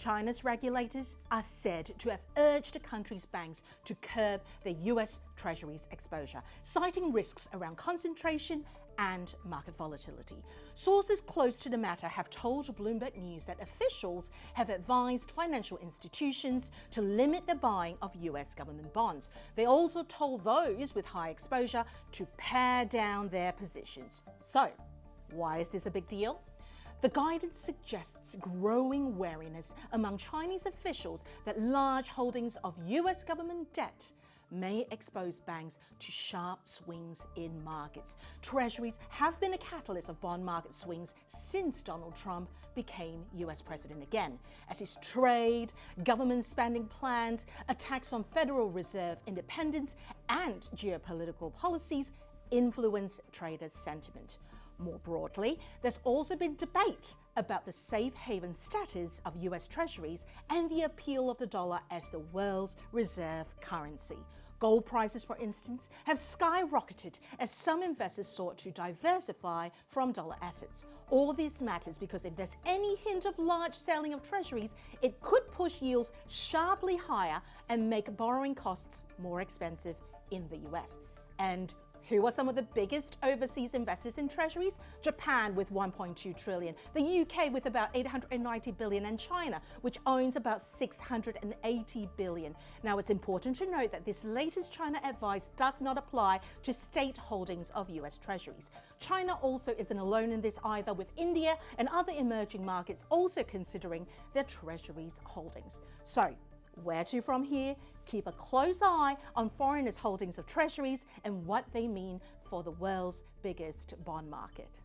China's regulators are said to have urged the country's banks to curb their US Treasuries exposure, citing risks around concentration and market volatility. Sources close to the matter have told Bloomberg News that officials have advised financial institutions to limit the buying of US government bonds. They also told those with high exposure to pare down their positions. So, why is this a big deal? The guidance suggests growing wariness among Chinese officials that large holdings of US government debt may expose banks to sharp swings in markets. Treasuries have been a catalyst of bond market swings since Donald Trump became US president again, as his trade, government spending plans, attacks on Federal Reserve independence, and geopolitical policies influence traders' sentiment. More broadly, there's also been debate about the safe haven status of US Treasuries and the appeal of the dollar as the world's reserve currency. Gold prices, for instance, have skyrocketed as some investors sought to diversify from dollar assets. All this matters because if there's any hint of large selling of Treasuries, it could push yields sharply higher and make borrowing costs more expensive in the US. And who are some of the biggest overseas investors in Treasuries? Japan with 1.2 trillion, the UK with about 890 billion, and China, which owns about 680 billion. Now, it's important to note that this latest China advice does not apply to state holdings of US Treasuries. China also isn't alone in this either, with India and other emerging markets also considering their Treasuries holdings. So, where to from here? Keep a close eye on foreigners' holdings of Treasuries and what they mean for the world's biggest bond market.